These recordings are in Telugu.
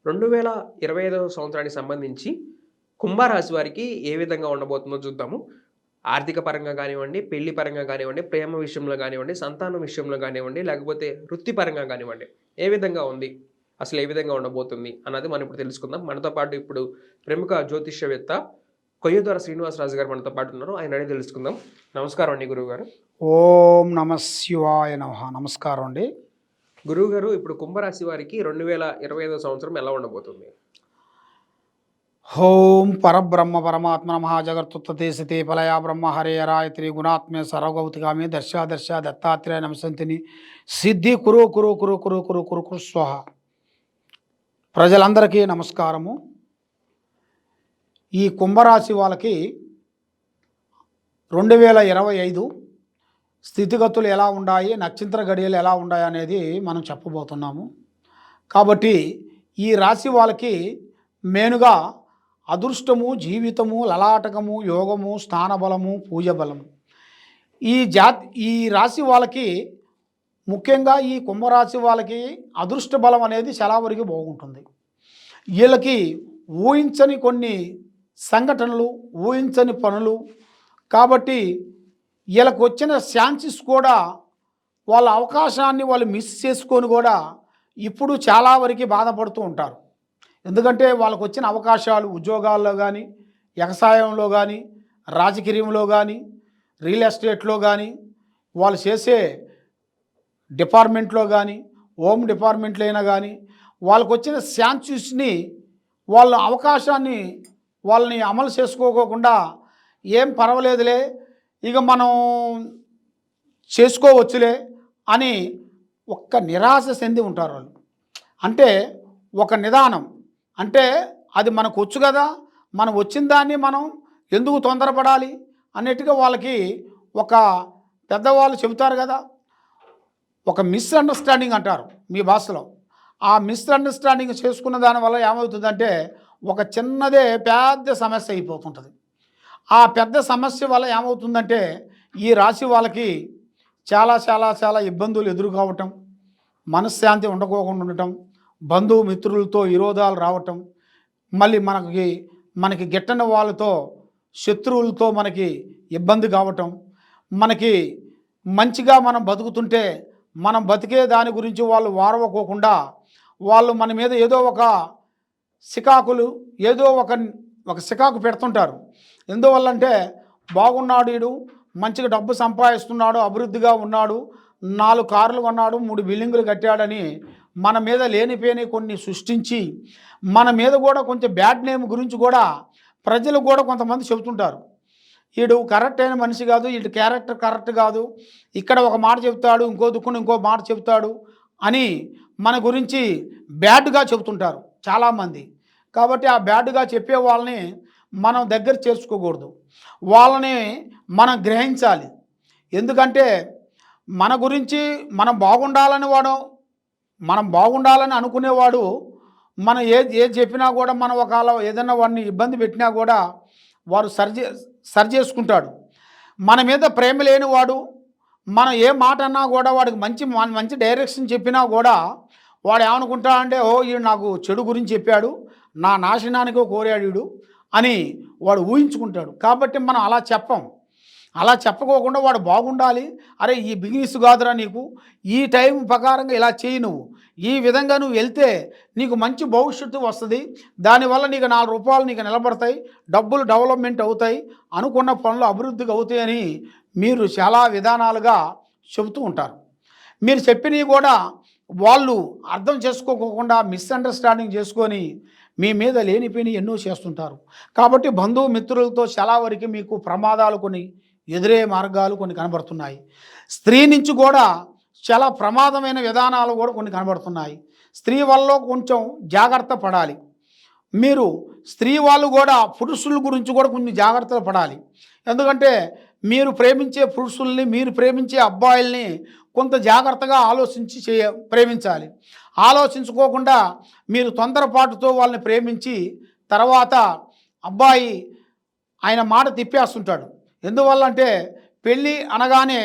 2025వ సంవత్సరానికి సంబంధించి కుంభరాశి వారికి ఏ విధంగా ఉండబోతుందో చూద్దాము. ఆర్థిక పరంగా గానివ్వండి, పెళ్లి పరంగా గానివ్వండి, ప్రేమ విషయంలో గానివ్వండి, సంతానం విషయంలో గానివ్వండి, లేకపోతే వృత్తిపరంగా గానివ్వండి. ఏ విధంగా ఉంది? అసలు ఏ విధంగా ఉండబోతుంది? అన్నది మనం ఇప్పుడు తెలుసుకుందాం. మనతో పాటు ఇప్పుడు ప్రముఖ జ్యోతిష్యవేత్త కొయ్యదొర శ్రీనివాసరాజు గారు మనతో పాటు ఉన్నారు. ఆయన అడిగి తెలుసుకుందాం. నమస్కారం అండి గురువుగారు. ఓం నమ శివాయ నమః. నమస్కారం అండి. గురువుగారు ఇప్పుడు కుంభరాశి వారికి 2025వ సంవత్సరం ఎలా ఉండబోతుంది? ఓం పరబ్రహ్మ పరమాత్మ మహాజగత్తుత్తే సతే ఫలయా బ్రహ్మ హరే రాయత్రి గుణాత్మే సర్వగౌతిగామి దర్శ దత్తాత్రేయ నమసంతిని సిద్ధి కురు కురు కురు కురు కురు కురు కురు స్వహ. ప్రజలందరికీ నమస్కారము. ఈ కుంభరాశి వాళ్ళకి 2025 స్థితిగతులు ఎలా ఉన్నాయి, నక్షత్ర గడియలు ఎలా ఉన్నాయి అనేది మనం చెప్పబోతున్నాము. కాబట్టి ఈ రాశి వాళ్ళకి మెయిన్గా అదృష్టము, జీవితము, లలాటకము, యోగము, స్థానబలము, పూజ బలము. ఈ రాశి వాళ్ళకి ముఖ్యంగా ఈ కుంభరాశి వాళ్ళకి అదృష్ట బలం అనేది చాలా వరకు బాగుంటుంది. వీళ్ళకి ఊహించని కొన్ని సంఘటనలు, ఊహించని పనులు. కాబట్టి వీళ్ళకు వచ్చిన ఛాన్సెస్ కూడా వాళ్ళ అవకాశాన్ని వాళ్ళు మిస్ చేసుకొని కూడా ఇప్పుడు చాలా వరకు బాధపడుతూ ఉంటారు. ఎందుకంటే వాళ్ళకు వచ్చిన అవకాశాలు ఉద్యోగాల్లో కానీ, వ్యవసాయంలో కానీ, రాజకీయంలో కానీ, రియల్ ఎస్టేట్లో కానీ, వాళ్ళు చేసే డిపార్ట్మెంట్లో కానీ, హోమ్ డిపార్ట్మెంట్లో అయినా కానీ వాళ్ళకు వచ్చిన ఛాన్సెస్ని వాళ్ళ అవకాశాన్ని వాళ్ళని అమలు చేసుకోకుండా ఏం పర్వాలేదులే ఇక మనం చేసుకోవచ్చులే అని ఒక్క నిరాశ చెంది ఉంటారు వాళ్ళు. అంటే ఒక నిదానం అంటే అది మనకు వచ్చు కదా, మనం వచ్చిన దాన్ని మనం ఎందుకు తొందరపడాలి అన్నట్టుగా వాళ్ళకి ఒక పెద్దవాళ్ళు చెబుతారు కదా, ఒక మిస్అండర్స్టాండింగ్ అంటారు మీ భాషలో. ఆ మిస్అండర్స్టాండింగ్ చేసుకున్న దానివల్ల ఏమవుతుందంటే ఒక చిన్నదే పెద్ద సమస్య అయిపోతుంటుంది. ఆ పెద్ద సమస్య వల్ల ఏమవుతుందంటే ఈ రాశి వాళ్ళకి చాలా చాలా చాలా ఇబ్బందులు ఎదురు కావటం, మనశ్శాంతి ఉండకోకుండా ఉండటం, బంధుమిత్రులతో విరోధాలు రావటం, మళ్ళీ మనకి గిట్టని వాళ్ళతో శత్రువులతో మనకి ఇబ్బంది కావటం, మనకి మంచిగా మనం బతుకుతుంటే మనం బతికే దాని గురించి వాళ్ళు వారవకోకుండా వాళ్ళు మన మీద ఏదో ఒక సికాకులు, ఏదో ఒక సికాకు పెడుతుంటారు. ఎందువల్లంటే బాగున్నాడు, వీడు మంచిగా డబ్బు సంపాదిస్తున్నాడు, అభివృద్ధిగా ఉన్నాడు, 4 కార్లు కొన్నాడు, 3 బిల్డింగులు కట్టాడని మన మీద లేనిపోయిన కొన్ని సృష్టించి మన మీద కూడా కొంచెం బ్యాడ్ నేమ్ గురించి కూడా ప్రజలు కూడా కొంతమంది చెబుతుంటారు. వీడు కరెక్ట్ అయిన మనిషి కాదు, వీడి క్యారెక్టర్ కరెక్ట్ కాదు, ఇక్కడ ఒక మాట చెప్తాడు, ఇంకో దుక్కుని ఇంకో మాట చెప్తాడు అని మన గురించి బ్యాడ్గా చెబుతుంటారు చాలామంది. కాబట్టి ఆ బ్యాడ్గా చెప్పే వాళ్ళని మనం దగ్గర చేర్చుకోకూడదు, వాళ్ళని మనం గ్రహించాలి. ఎందుకంటే మన గురించి మనం బాగుండాలని అనుకునేవాడు మనం ఏది చెప్పినా కూడా మనం ఒకవేళ ఏదైనా వాడిని ఇబ్బంది పెట్టినా కూడా వాడు సరి చేసుకుంటాడు. మన మీద ప్రేమ లేనివాడు మనం ఏ మాట అన్నా కూడా వాడికి మంచి డైరెక్షన్ చెప్పినా కూడా వాడు ఏమనుకుంటాడంటే ఈడు నాకు చెడు గురించి చెప్పాడు, నా నాశనానికి కోరాడు అని వాడు ఊహించుకుంటాడు. కాబట్టి మనం అలా చెప్పకోకుండా వాడు బాగుండాలి, అరే ఈ బిజినెస్ కాదురా నీకు, ఈ టైం ప్రకారంగా ఇలా చేయి, నువ్వు ఈ విధంగా నువ్వు వెళ్తే నీకు మంచి భవిష్యత్తు వస్తుంది, దానివల్ల నీకు 4 రూపాయలు నీకు నిలబడతాయి, డబ్బులు డెవలప్మెంట్ అవుతాయి, అనుకున్న పనులు అభివృద్ధికి అవుతాయని మీరు చాలా విధానాలుగా చెబుతూ ఉంటారు. మీరు చెప్పినవి కూడా వాళ్ళు అర్థం చేసుకోకుండా మిస్అండర్స్టాండింగ్ చేసుకొని మీ మీద లేనిపోయిన ఎన్నో చేస్తుంటారు. కాబట్టి బంధుమిత్రులతో చాలా వరకు మీకు ప్రమాదాలు కొన్ని ఎదురయ్యే మార్గాలు కొన్ని కనబడుతున్నాయి. స్త్రీ నుంచి కూడా చాలా ప్రమాదమైన విధానాలు కూడా కొన్ని కనబడుతున్నాయి. స్త్రీ వల్ల కొంచెం జాగ్రత్త పడాలి. మీరు స్త్రీ వాళ్ళు కూడా పురుషుల గురించి కూడా కొన్ని జాగ్రత్తలు పడాలి. ఎందుకంటే మీరు ప్రేమించే పురుషుల్ని, మీరు ప్రేమించే అబ్బాయిల్ని కొంత జాగ్రత్తగా ఆలోచించి ప్రేమించాలి. ఆలోచించుకోకుండా మీరు తొందరపాటుతో వాళ్ళని ప్రేమించి తర్వాత అబ్బాయి ఆయన మాట తిప్పేస్తుంటాడు. ఎందువల్లంటే పెళ్ళి అనగానే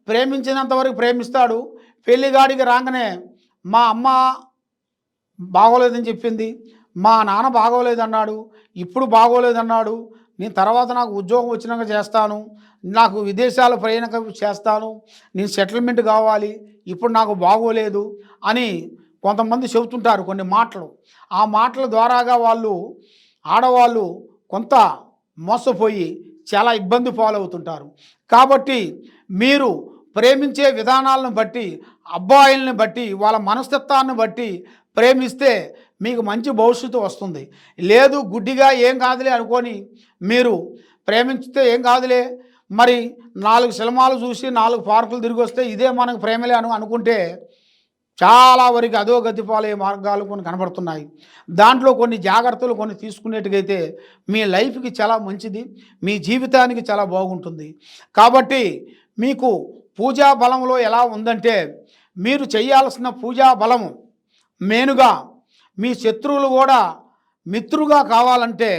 ప్రేమించినంతవరకు ప్రేమిస్తాడు, పెళ్ళిగాడికి రాగానే మా అమ్మ బాగోలేదని చెప్పింది, మా నాన్న బాగోలేదన్నాడు, ఇప్పుడు బాగోలేదన్నాడు, నేను తర్వాత నాకు ఉద్యోగం వచ్చినాక చేస్తాను, నాకు విదేశాల ప్రయాణం చేస్తాను, నేను సెటిల్మెంట్ కావాలి, ఇప్పుడు నాకు బాగోలేదు అని కొంతమంది చెబుతుంటారు కొన్ని మాటలు. ఆ మాటల ద్వారాగా ఆడవాళ్ళు కొంత మోసపోయి చాలా ఇబ్బంది పాలవుతుంటారు. కాబట్టి మీరు ప్రేమించే విధానాలను బట్టి, అబ్బాయిల్ని బట్టి, వాళ్ళ మనస్తత్వాన్ని బట్టి ప్రేమిస్తే మీకు మంచి భవిష్యత్తు వస్తుంది. లేదు గుడ్డిగా ఏం కాదులే అనుకొని మీరు ప్రేమించితే ఏం కాదులే, మరి 4 సినిమాలు చూసి 4 పార్కులు తిరిగి వస్తే ఇదే మనకు ప్రేమలే అనుకుంటే చాలా వరకు అదో గతిపాలయ్యే మార్గాలు కొన్ని కనబడుతున్నాయి. దాంట్లో కొన్ని జాగ్రత్తలు కొన్ని తీసుకునేట్టుగైతే మీ లైఫ్కి చాలా మంచిది, మీ జీవితానికి చాలా బాగుంటుంది. కాబట్టి మీకు పూజా బలంలో ఎలా ఉందంటే, మీరు చేయాల్సిన పూజా బలము మెయిన్గా మీ శత్రువులు కూడా మిత్రుగా కావాలంటే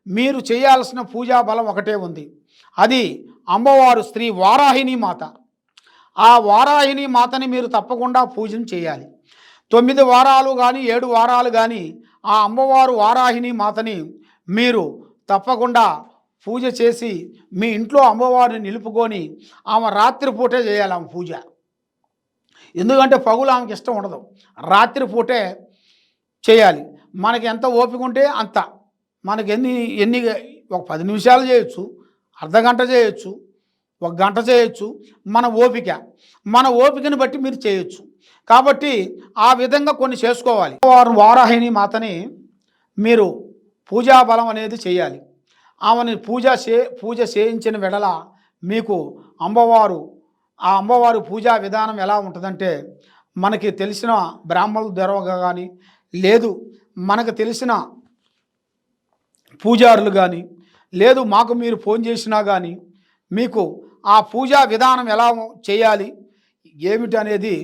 మీరు చేయాల్సిన పూజా బలం ఒకటే ఉంది. అది అమ్మవారు శ్రీ వారాహిని మాత. ఆ వారాహిని మాతని మీరు తప్పకుండా పూజన చేయాలి. 9 వారాలు కానీ 7 వారాలు కానీ ఆ అమ్మవారు వారాహిని మాతని మీరు తప్పకుండా పూజ చేసి మీ ఇంట్లో అమ్మవారిని నిలుపుకొని ఆమె రాత్రిపూటే చేయాలి ఆమె పూజ. ఎందుకంటే పగులు ఆమెకి ఇష్టం ఉండదు, రాత్రిపూటే చేయాలి. మనకి ఎంత ఓపిక ఉంటే అంత, మనకి ఎన్ని ఒక 10 నిమిషాలు చేయొచ్చు, అర్ధగంట చేయొచ్చు, 1 గంట చేయొచ్చు, మన ఓపికని బట్టి మీరు చేయొచ్చు. కాబట్టి ఆ విధంగా కొన్ని చేసుకోవాలి. వారాహిని మాతని మీరు పూజా బలం అనేది చేయాలి. ఆమెని పూజ చేయించిన వెడల మీకు ఆ అమ్మవారు పూజా విధానం ఎలా ఉంటుందంటే, మనకి తెలిసిన బ్రాహ్మణుల ద్వారా కానీ, లేదు మనకు తెలిసిన పూజారులు కానీ, లేదు మాకు మీరు ఫోన్ చేసినా కానీ మీకు ఆ పూజా విధానం ఎలా చేయాలి ఏమిటి అనేది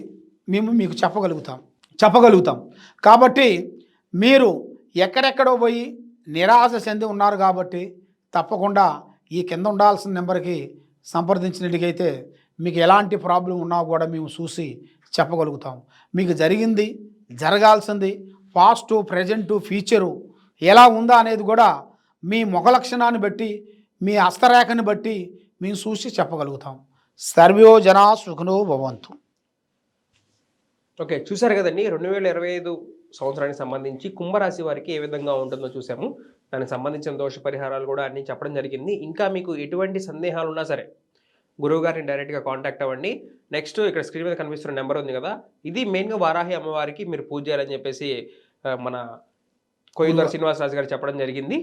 మేము మీకు చెప్పగలుగుతాం. కాబట్టి మీరు ఎక్కడెక్కడో పోయి నిరాశ చెంది ఉన్నారు కాబట్టి తప్పకుండా ఈ కింద ఉండాల్సిన నెంబర్కి సంప్రదించినట్టుగైతే మీకు ఎలాంటి ప్రాబ్లం ఉన్నా కూడా మేము చూసి చెప్పగలుగుతాం. మీకు జరిగింది, జరగాల్సింది, పాస్ట్, ప్రజెంటు, ఫ్యూచరు ఎలా ఉందా అనేది కూడా మీ ముఖ లక్షణాన్ని బట్టి, మీ హస్తరేఖని బట్టి మేము చూసి చెప్పగలుగుతాం. సర్వో జనా సుఖనో భవంతు. ఓకే, చూసారు కదండి. 2025 సంవత్సరానికి సంబంధించి కుంభరాశి వారికి ఏ విధంగా ఉంటుందో చూసాము. దానికి సంబంధించిన దోష పరిహారాలు కూడా అన్నీ చెప్పడం జరిగింది. ఇంకా మీకు ఎటువంటి సందేహాలు ఉన్నా సరే గురువుగారిని డైరెక్ట్గా కాంటాక్ట్ అవ్వండి. నెక్స్ట్ ఇక్కడ స్క్రీన్ మీద కనిపిస్తున్న నెంబర్ ఉంది కదా, ఇది మెయిన్గా వారాహి అమ్మవారికి మీరు పూజ చేయాలని చెప్పేసి మన కోయిలూరు శ్రీనివాసరాజు గారు చెప్పడం జరిగింది.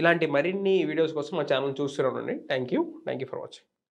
ఇలాంటి మరిన్ని వీడియోస్ కోసం మా ఛానల్ చూస్తూనే ఉండండి. Thank you for watching.